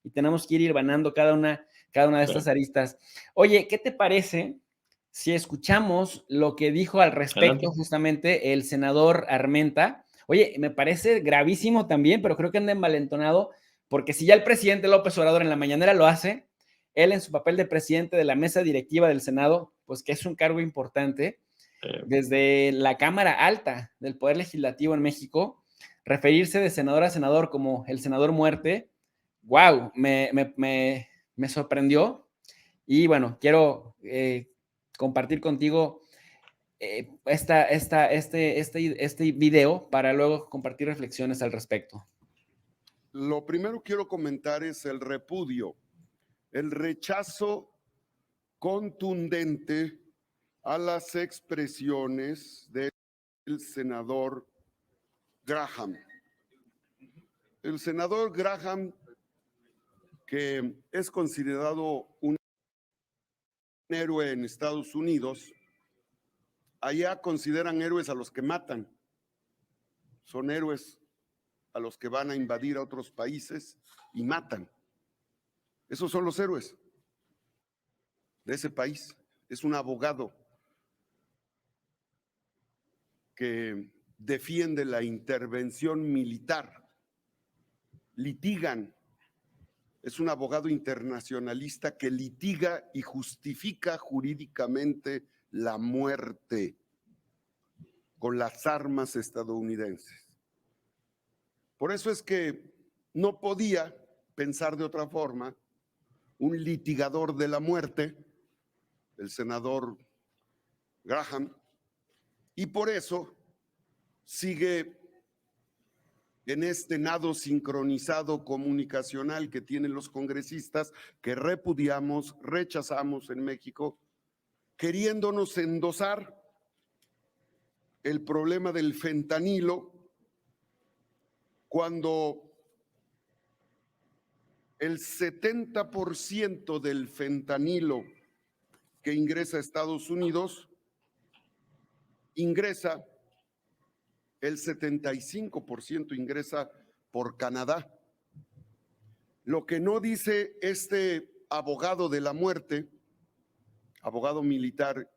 y tenemos que ir hilvanando cada una de estas aristas. Oye, ¿qué te parece si escuchamos lo que dijo al respecto Adelante. justamente el senador Armenta? Oye, me parece gravísimo también, pero creo que anda envalentonado, porque si ya el presidente López Obrador en la mañanera lo hace, él en su papel de presidente de la mesa directiva del Senado, pues que es un cargo importante, desde la Cámara Alta del Poder Legislativo en México, referirse de senador a senador como el senador muerte, wow, me sorprendió. Y bueno, quiero compartir contigo este video para luego compartir reflexiones al respecto. Lo primero que quiero comentar es el repudio, el rechazo contundente a las expresiones del senador Graham. El senador Graham, que es considerado un héroe en Estados Unidos, allá consideran héroes a los que matan. Son héroes a los que van a invadir a otros países y matan. Esos son los héroes de ese país. Es un abogado que defiende la intervención militar. Litigan. Es un abogado internacionalista que litiga y justifica jurídicamente la muerte con las armas estadounidenses. Por eso es que no podía pensar de otra forma un litigador de la muerte, el senador Graham, y por eso sigue en este nado sincronizado comunicacional que tienen los congresistas, que repudiamos, rechazamos en México, queriéndonos endosar el problema del fentanilo, cuando el 70% del fentanilo que ingresa a Estados Unidos, ingresa, el 75% ingresa por Canadá. Lo que no dice este abogado de la muerte, abogado militar,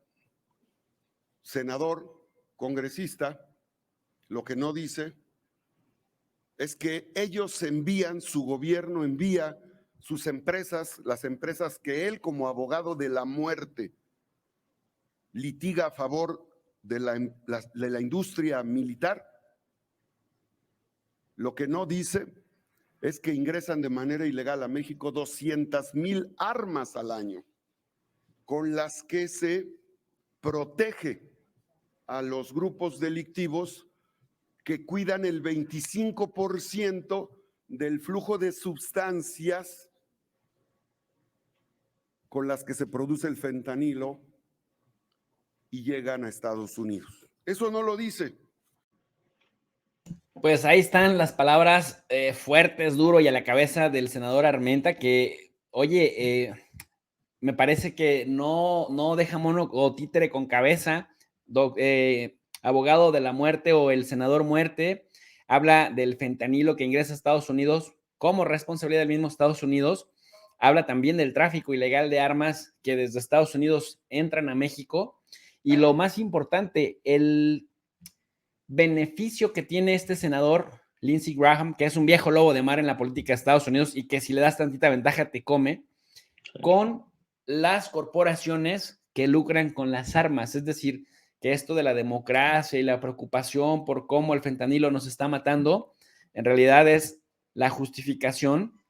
senador, congresista, lo que no dice es que ellos envían, su gobierno envía sus empresas, las empresas que él como abogado de la muerte litiga a favor de la industria militar. Lo que no dice es que ingresan de manera ilegal a México 200,000 armas al año, con las que se protege a los grupos delictivos que cuidan el 25% del flujo de sustancias con las que se produce el fentanilo y llegan a Estados Unidos. Eso no lo dice. Pues ahí están las palabras fuertes, duro y a la cabeza del senador Armenta, que, oye, me parece que no deja mono o títere con cabeza, abogado de la muerte o el senador muerte, habla del fentanilo que ingresa a Estados Unidos como responsabilidad del mismo Estados Unidos, habla también del tráfico ilegal de armas que desde Estados Unidos entran a México, y lo más importante, el beneficio que tiene este senador Lindsey Graham, que es un viejo lobo de mar en la política de Estados Unidos y que si le das tantita ventaja te come, con las corporaciones que lucran con las armas. Es decir, que esto de la democracia y la preocupación por cómo el fentanilo nos está matando, en realidad es la justificación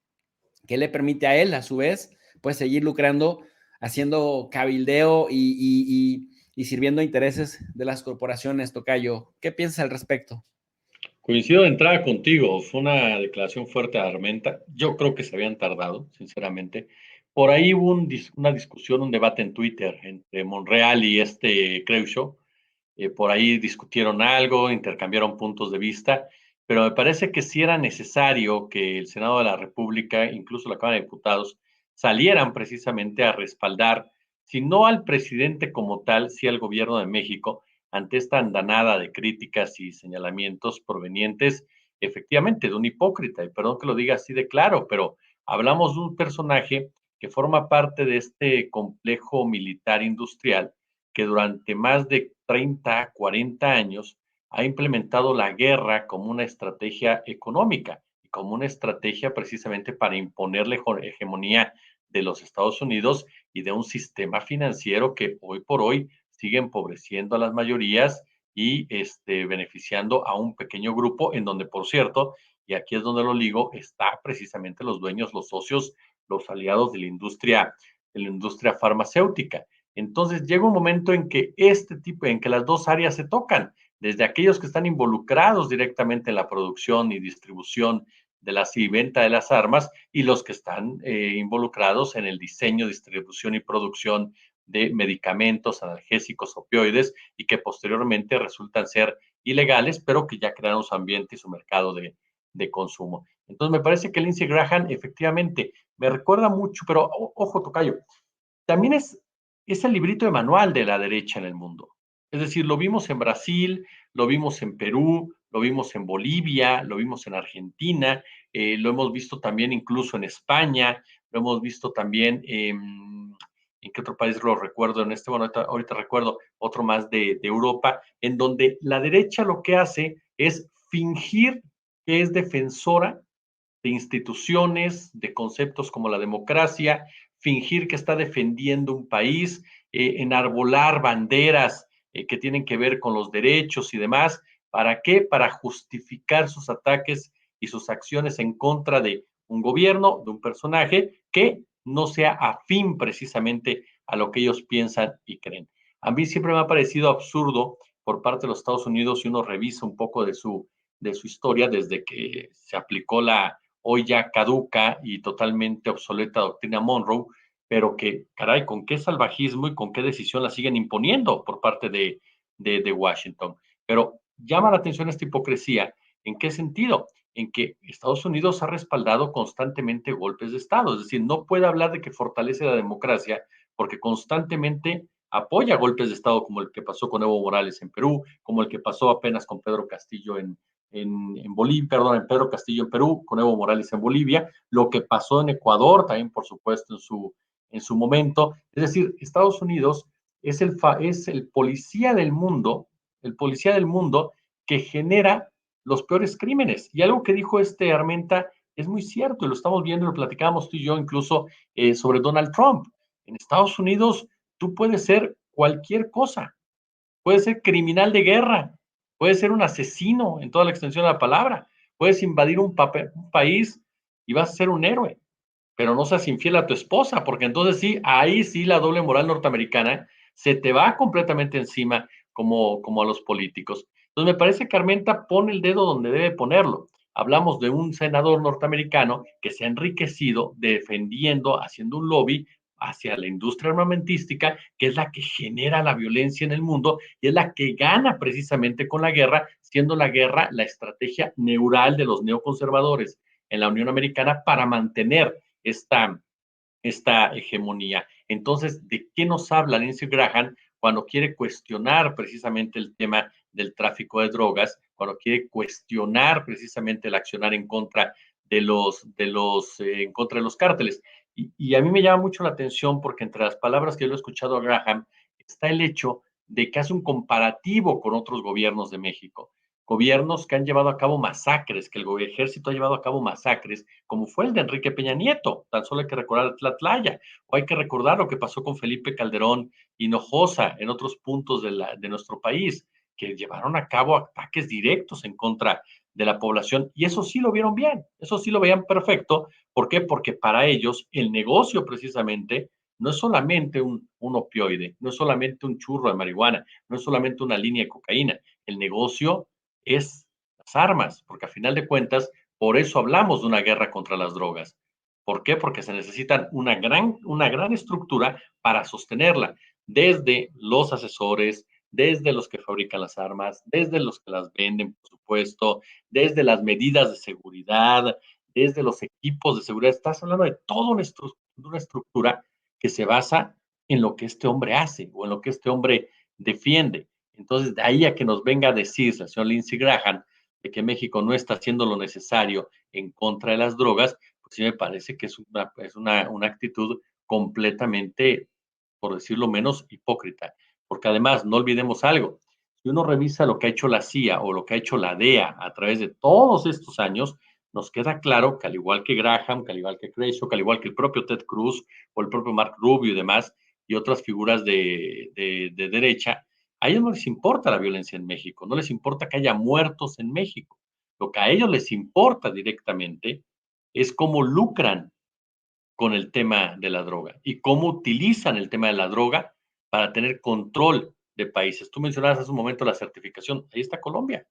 que le permite a él, a su vez, pues seguir lucrando, haciendo cabildeo y sirviendo a intereses de las corporaciones. Tocayo, ¿qué piensas al respecto? Coincido de entrada contigo, fue una declaración fuerte de Armenta. Yo creo que se habían tardado, sinceramente. Por ahí hubo una discusión, un debate en Twitter entre Monreal y Creushow. Por ahí discutieron algo, intercambiaron puntos de vista, pero me parece que sí era necesario que el Senado de la República, incluso la Cámara de Diputados, salieran precisamente a respaldar, si no al presidente como tal, sí al gobierno de México, ante esta andanada de críticas y señalamientos provenientes efectivamente de un hipócrita, y perdón que lo diga así de claro, pero Hablamos de un personaje que forma parte de este complejo militar industrial que durante más de 30, 40 años ha implementado la guerra como una estrategia económica y como una estrategia precisamente para imponer la hegemonía de los Estados Unidos y de un sistema financiero que hoy por hoy sigue empobreciendo a las mayorías y beneficiando a un pequeño grupo en donde, por cierto, y aquí es donde lo ligo, está precisamente los dueños, los socios, los aliados de la industria farmacéutica. Entonces llega un momento en que en que las dos áreas se tocan, desde aquellos que están involucrados directamente en la producción y distribución de las y venta de las armas y los que están involucrados en el diseño, distribución y producción de medicamentos, analgésicos, opioides y que posteriormente resultan ser ilegales, pero que ya crearon su ambiente y su mercado de consumo. Entonces me parece que Lindsey Graham efectivamente me recuerda mucho, pero ojo, tocayo, también es el librito de manual de la derecha en el mundo. Es decir, lo vimos en Brasil, lo vimos en Perú, lo vimos en Bolivia, lo vimos en Argentina, lo hemos visto también incluso en España, lo hemos visto también ¿en qué otro país lo recuerdo? Bueno, ahorita recuerdo otro más de Europa, en donde la derecha lo que hace es fingir que es defensora de instituciones, de conceptos como la democracia, fingir que está defendiendo un país, enarbolar banderas que tienen que ver con los derechos y demás. ¿Para qué? Para justificar sus ataques y sus acciones en contra de un gobierno, de un personaje que no sea afín precisamente a lo que ellos piensan y creen. A mí siempre me ha parecido absurdo por parte de los Estados Unidos, si uno revisa un poco de su historia desde que se aplicó la hoy ya caduca y totalmente obsoleta doctrina Monroe, pero que, caray, con qué salvajismo y con qué decisión la siguen imponiendo por parte de Washington. Pero llama la atención esta hipocresía. ¿En qué sentido? En que Estados Unidos ha respaldado constantemente golpes de Estado, es decir, no puede hablar de que fortalece la democracia porque constantemente apoya golpes de Estado como el que pasó con Evo Morales en Perú, como el que pasó apenas con Pedro Castillo en Bolivia, perdón, en Pedro Castillo en Perú, con Evo Morales en Bolivia, lo que pasó en Ecuador también, por supuesto, en su momento. Es decir, Estados Unidos es el policía del mundo, el policía del mundo que genera los peores crímenes. Y algo que dijo Armenta es muy cierto, y lo estamos viendo, lo platicábamos tú y yo incluso sobre Donald Trump. En Estados Unidos tú puedes ser cualquier cosa, puedes ser criminal de guerra, puedes ser un asesino en toda la extensión de la palabra, puedes invadir un país y vas a ser un héroe, pero no seas infiel a tu esposa, porque entonces sí, ahí sí la doble moral norteamericana se te va completamente encima como a los políticos. Entonces me parece que Armenta pone el dedo donde debe ponerlo. Hablamos de un senador norteamericano que se ha enriquecido defendiendo, haciendo un lobby hacia la industria armamentística, que es la que genera la violencia en el mundo y es la que gana precisamente con la guerra, siendo la guerra la estrategia neural de los neoconservadores en la Unión Americana para mantener esta hegemonía. Entonces, ¿de qué nos habla Lindsey Graham cuando quiere cuestionar precisamente el tema del tráfico de drogas, cuando quiere cuestionar precisamente el accionar en contra en contra de los cárteles? Y a mí me llama mucho la atención porque entre las palabras que yo he escuchado a Graham está el hecho de que hace un comparativo con otros gobiernos de México, gobiernos que han llevado a cabo masacres, que el ejército ha llevado a cabo masacres, como fue el de Enrique Peña Nieto, tan solo hay que recordar Tlatlaya, o hay que recordar lo que pasó con Felipe Calderón Hinojosa en otros puntos de nuestro país, que llevaron a cabo ataques directos en contra de la población, y eso sí lo vieron bien, eso sí lo veían perfecto. ¿Por qué? Porque para ellos el negocio precisamente no es solamente un opioide, no es solamente un churro de marihuana, no es solamente una línea de cocaína, el negocio es las armas, porque a final de cuentas, por eso hablamos de una guerra contra las drogas. ¿Por qué? Porque se necesita una gran estructura para sostenerla, desde los asesores, desde los que fabrican las armas, desde los que las venden, por supuesto, desde las medidas de seguridad, desde los equipos de seguridad. Estás hablando de toda una estructura que se basa en lo que este hombre hace o en lo que este hombre defiende. Entonces, de ahí a que nos venga a decir la señora Lindsey Graham de que México no está haciendo lo necesario en contra de las drogas, sí me parece que es una actitud completamente, por decirlo menos, hipócrita. Porque además, no olvidemos algo, si uno revisa lo que ha hecho la CIA o lo que ha hecho la DEA a través de todos estos años, nos queda claro que al igual que Graham, que al igual que Creasy, que al igual que el propio Ted Cruz o el propio Mark Rubio y demás, y otras figuras de derecha, a ellos no les importa la violencia en México, no les importa que haya muertos en México. Lo que a ellos les importa directamente es cómo lucran con el tema de la droga y cómo utilizan el tema de la droga para tener control de países. Tú mencionabas hace un momento la certificación. Ahí está Colombia.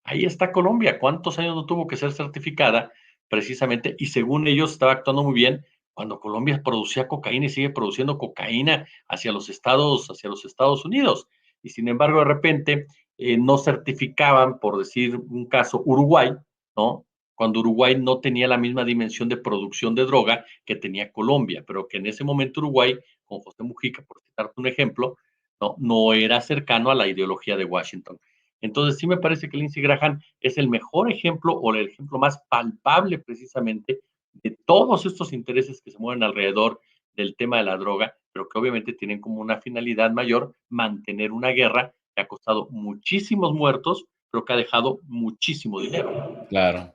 Ahí está Colombia. ¿Cuántos años no tuvo que ser certificada precisamente? Y según ellos estaba actuando muy bien cuando Colombia producía cocaína y sigue produciendo cocaína hacia los Estados Unidos. Y sin embargo, de repente no certificaban, por decir un caso, Uruguay, ¿no? Cuando Uruguay no tenía la misma dimensión de producción de droga que tenía Colombia, pero que en ese momento Uruguay, con José Mujica, por citarte un ejemplo, no era cercano a la ideología de Washington. Entonces, sí me parece que Lindsey Graham es el mejor ejemplo o el ejemplo más palpable precisamente de todos estos intereses que se mueven alrededor del tema de la droga, pero que obviamente tienen como una finalidad mayor mantener una guerra que ha costado muchísimos muertos, pero que ha dejado muchísimo dinero. Claro,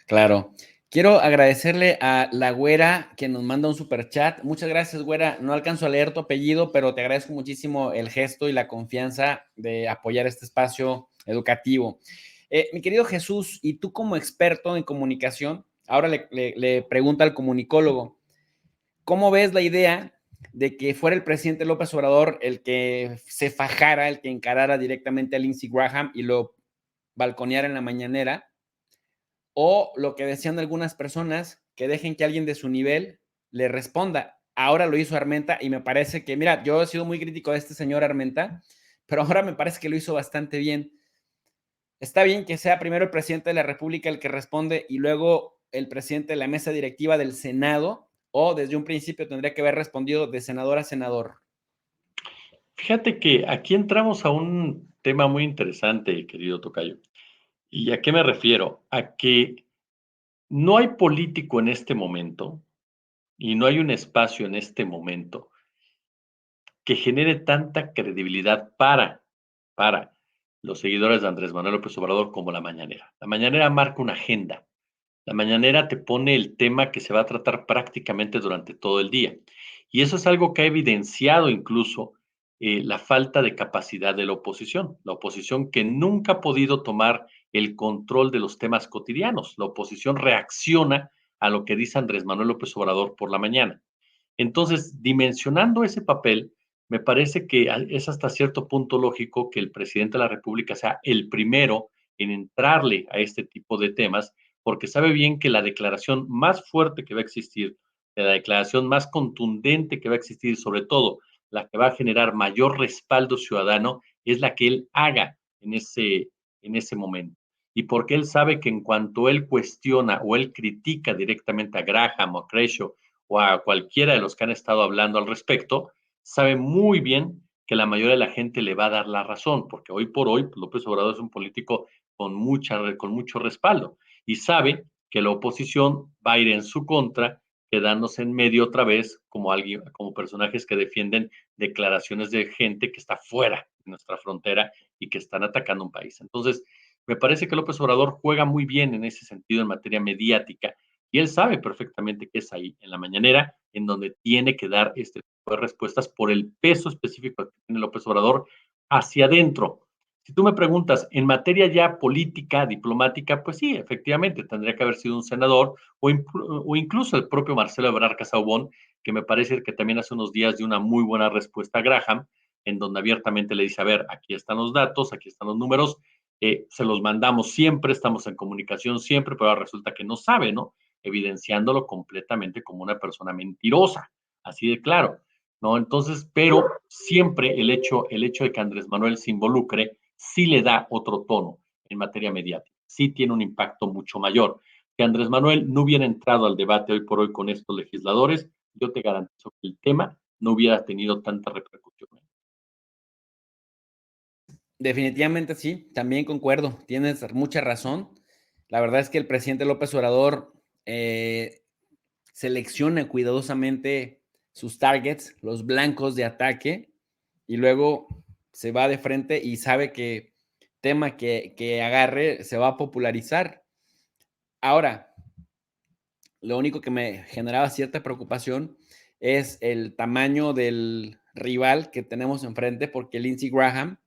claro. Quiero agradecerle a la güera que nos manda un super chat. Muchas gracias, güera. No alcanzo a leer tu apellido, pero te agradezco muchísimo el gesto y la confianza de apoyar este espacio educativo. Mi querido Jesús, y tú como experto en comunicación, ahora le pregunta al comunicólogo, ¿cómo ves la idea de que fuera el presidente López Obrador el que se fajara, el que encarara directamente a Lindsey Graham y lo balconeara en la mañanera? O lo que decían algunas personas, que dejen que alguien de su nivel le responda. Ahora lo hizo Armenta y me parece que, mira, yo he sido muy crítico de este señor Armenta, pero ahora me parece que lo hizo bastante bien. Está bien que sea primero el presidente de la República el que responde y luego el presidente de la mesa directiva del Senado, o desde un principio tendría que haber respondido de senador a senador. Fíjate que aquí entramos a un tema muy interesante, querido Tocayo. ¿Y a qué me refiero? A que no hay político en este momento y no hay un espacio en este momento que genere tanta credibilidad para los seguidores de Andrés Manuel López Obrador como la mañanera. La mañanera marca una agenda. La mañanera te pone el tema que se va a tratar prácticamente durante todo el día. Y eso es algo que ha evidenciado incluso la falta de capacidad de la oposición que nunca ha podido tomar el control de los temas cotidianos. La oposición reacciona a lo que dice Andrés Manuel López Obrador por la mañana. Entonces, dimensionando ese papel, me parece que es hasta cierto punto lógico que el presidente de la República sea el primero en entrarle a este tipo de temas, porque sabe bien que la declaración más fuerte que va a existir, la declaración más contundente que va a existir, sobre todo la que va a generar mayor respaldo ciudadano, es la que él haga en ese momento. Y porque él sabe que en cuanto él cuestiona o él critica directamente a Graham o a Creasy o a cualquiera de los que han estado hablando al respecto, sabe muy bien que la mayoría de la gente le va a dar la razón, porque hoy por hoy pues, López Obrador es un político con mucho respaldo y sabe que la oposición va a ir en su contra, quedándose en medio otra vez como personajes que defienden declaraciones de gente que está fuera de nuestra frontera y que están atacando un país. Entonces, me parece que López Obrador juega muy bien en ese sentido en materia mediática y él sabe perfectamente que es ahí, en la mañanera, en donde tiene que dar este tipo de respuestas por el peso específico que tiene López Obrador hacia adentro. Si tú me preguntas, en materia ya política, diplomática, pues sí, efectivamente, tendría que haber sido un senador o incluso el propio Marcelo Ebrard Casaubon, que me parece que también hace unos días dio una muy buena respuesta a Graham, en donde abiertamente le dice, a ver, aquí están los datos, aquí están los números, se los mandamos siempre, estamos en comunicación siempre, pero ahora resulta que no sabe, ¿no? Evidenciándolo completamente como una persona mentirosa, así de claro, ¿no? Entonces, pero siempre el hecho de que Andrés Manuel se involucre sí le da otro tono en materia mediática, sí tiene un impacto mucho mayor. Que Andrés Manuel no hubiera entrado al debate hoy por hoy con estos legisladores, yo te garantizo que el tema no hubiera tenido tanta repercusión. Definitivamente sí, también concuerdo, tienes mucha razón. La verdad es que el presidente López Obrador selecciona cuidadosamente sus targets, los blancos de ataque, y luego se va de frente y sabe que tema que agarre se va a popularizar. Ahora, lo único que me generaba cierta preocupación es el tamaño del rival que tenemos enfrente, porque Lindsey Graham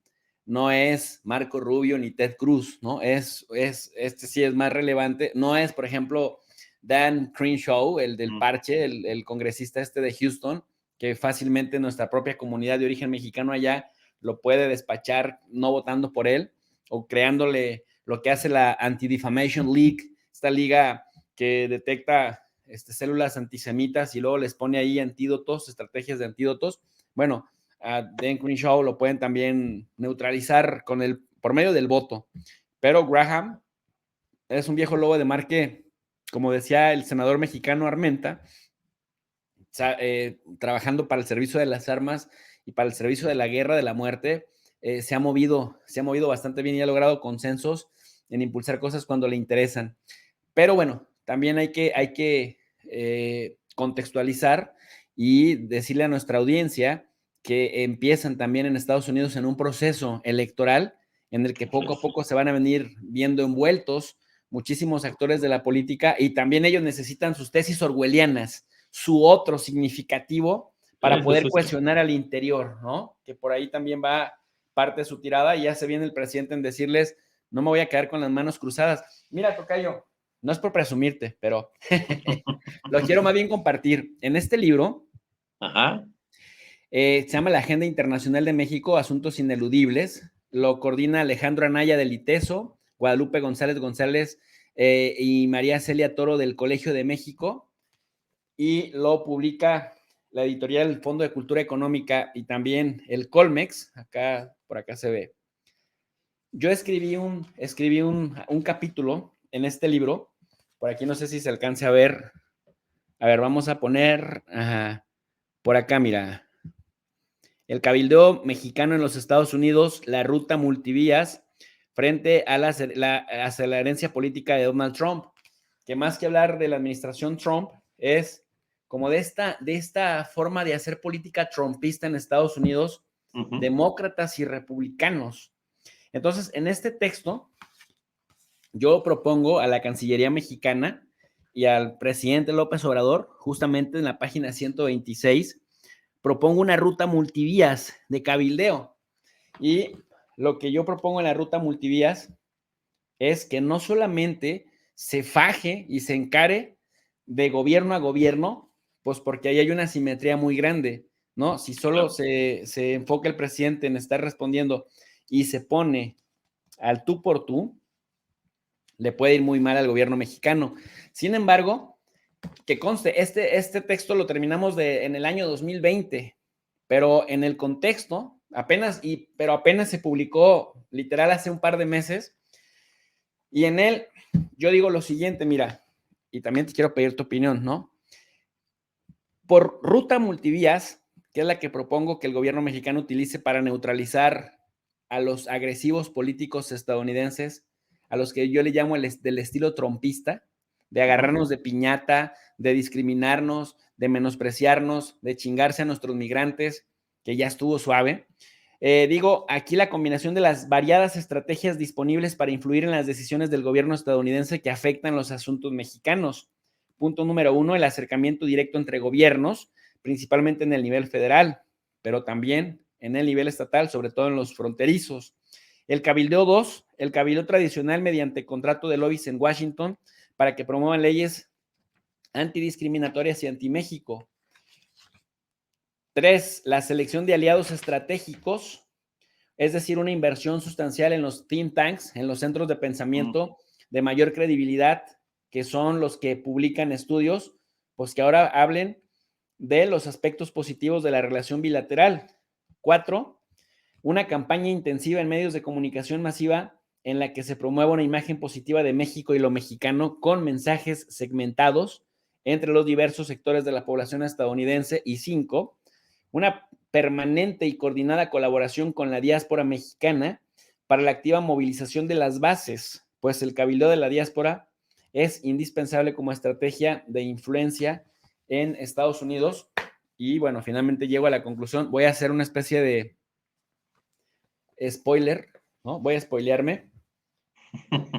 no es Marco Rubio ni Ted Cruz, ¿no? Este sí es más relevante. No es, por ejemplo, Dan Crenshaw, el del parche, el congresista este de Houston, que fácilmente nuestra propia comunidad de origen mexicano allá lo puede despachar no votando por él o creándole lo que hace la Anti-Defamation League, esta liga que detecta células antisemitas y luego les pone ahí antídotos, estrategias de antídotos. Bueno, a Dan Crenshaw lo pueden también neutralizar por medio del voto. Pero Graham es un viejo lobo de mar que, como decía el senador mexicano Armenta, trabajando para el servicio de las armas y para el servicio de la guerra, de la muerte, se ha movido bastante bien y ha logrado consensos en impulsar cosas cuando le interesan. Pero bueno, también hay que contextualizar y decirle a nuestra audiencia que empiezan también en Estados Unidos en un proceso electoral en el que poco a poco se van a venir viendo envueltos muchísimos actores de la política y también ellos necesitan sus tesis orwellianas, su otro significativo para poder cuestionar al interior, ¿no? Que por ahí también va parte de su tirada y ya se viene el presidente en decirles, no me voy a quedar con las manos cruzadas. Mira, tocayo, no es por presumirte, pero lo quiero más bien compartir. En este libro, se llama La Agenda Internacional de México, Asuntos Ineludibles. Lo coordina Alejandro Anaya del ITESO, Guadalupe González González y María Celia Toro del Colegio de México. Y lo publica la editorial El Fondo de Cultura Económica y también el Colmex. Por acá se ve. Yo escribí un capítulo en este libro. Por aquí no sé si se alcance a ver. A ver, vamos a poner por acá, mira. El cabildeo mexicano en los Estados Unidos, la ruta multivías frente a la herencia política de Donald Trump, que más que hablar de la administración Trump, es como de esta forma de hacer política trumpista en Estados Unidos, demócratas y republicanos. Entonces, en este texto, yo propongo a la Cancillería mexicana y al presidente López Obrador, justamente en la página 126, propongo una ruta multivías de cabildeo. Y lo que yo propongo en la ruta multivías es que no solamente se faje y se encare de gobierno a gobierno, pues porque ahí hay una simetría muy grande, ¿no? Si solo se enfoca el presidente en estar respondiendo y se pone al tú por tú, le puede ir muy mal al gobierno mexicano. Sin embargo, que conste, este texto lo terminamos en el año 2020, pero en el contexto, apenas se publicó literal hace un par de meses, y en él yo digo lo siguiente, mira, y también te quiero pedir tu opinión, ¿no? Por ruta multivías, que es la que propongo que el gobierno mexicano utilice para neutralizar a los agresivos políticos estadounidenses, a los que yo le llamo del estilo trumpista, de agarrarnos de piñata, de discriminarnos, de menospreciarnos, de chingarse a nuestros migrantes, que ya estuvo suave. Digo, aquí la combinación de las variadas estrategias disponibles para influir en las decisiones del gobierno estadounidense que afectan los asuntos mexicanos. Punto número 1, el acercamiento directo entre gobiernos, principalmente en el nivel federal, pero también en el nivel estatal, sobre todo en los fronterizos. El cabildeo 2, el cabildeo tradicional mediante contrato de lobbies en Washington para que promuevan leyes antidiscriminatorias y anti-México. 3, la selección de aliados estratégicos, es decir, una inversión sustancial en los think tanks, en los centros de pensamiento de mayor credibilidad, que son los que publican estudios, pues que ahora hablen de los aspectos positivos de la relación bilateral. 4, una campaña intensiva en medios de comunicación masiva en la que se promueva una imagen positiva de México y lo mexicano con mensajes segmentados entre los diversos sectores de la población estadounidense. Y 5, una permanente y coordinada colaboración con la diáspora mexicana para la activa movilización de las bases, pues el cabildeo de la diáspora es indispensable como estrategia de influencia en Estados Unidos. Y bueno, finalmente llego a la conclusión. Voy a hacer una especie de spoiler, ¿no? Voy a spoilearme.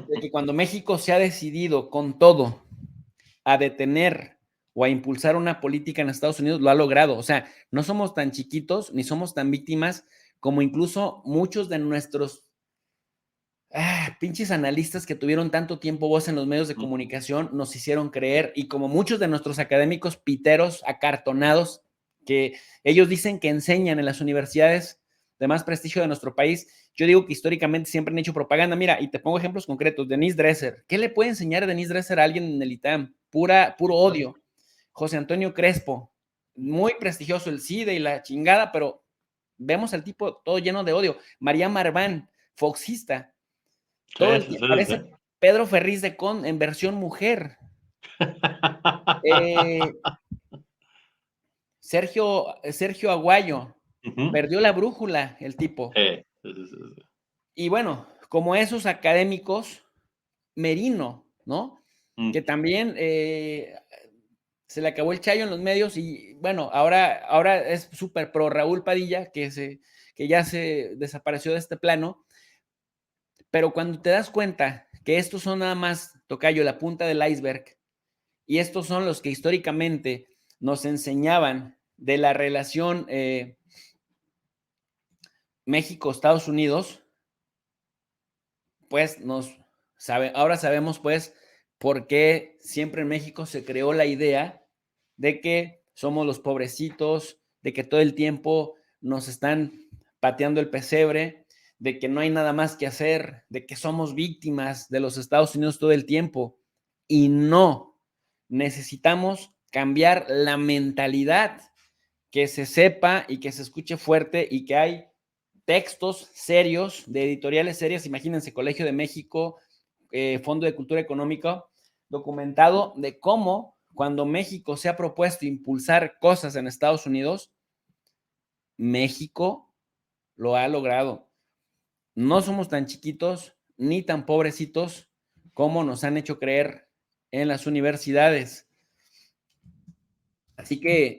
De que cuando México se ha decidido con todo a detener o a impulsar una política en Estados Unidos, lo ha logrado. O sea, no somos tan chiquitos ni somos tan víctimas como incluso muchos de nuestros pinches analistas que tuvieron tanto tiempo voz en los medios de comunicación nos hicieron creer, y como muchos de nuestros académicos piteros, acartonados, que ellos dicen que enseñan en las universidades de más prestigio de nuestro país. Yo digo que históricamente siempre han hecho propaganda. Mira, y te pongo ejemplos concretos. Denise Dresser. ¿Qué le puede enseñar Denise Dresser a alguien en el ITAM? Puro odio. José Antonio Crespo, muy prestigioso, el CIDE y la chingada, pero vemos al tipo todo lleno de odio. María Marván, foxista. Todo el tiempo, parece Pedro Ferriz de Con en versión mujer. Sergio Aguayo, perdió la brújula el tipo. Y bueno, como esos académicos, Merino, ¿no? Que también se le acabó el chayo en los medios, y bueno, ahora es súper pro Raúl Padilla, que ya se desapareció de este plano. Pero cuando te das cuenta que estos son nada más, tocayo, la punta del iceberg, y estos son los que históricamente nos enseñaban de la relación México-Estados Unidos, pues ahora sabemos pues por qué siempre en México se creó la idea de que somos los pobrecitos, de que todo el tiempo nos están pateando el pesebre, de que no hay nada más que hacer, de que somos víctimas de los Estados Unidos todo el tiempo. Y no, necesitamos cambiar la mentalidad, que se sepa y que se escuche fuerte, y que hay textos serios, de editoriales serias. Imagínense, Colegio de México, Fondo de Cultura Económica, documentado de cómo cuando México se ha propuesto impulsar cosas en Estados Unidos, México lo ha logrado. No somos tan chiquitos ni tan pobrecitos como nos han hecho creer en las universidades. Así que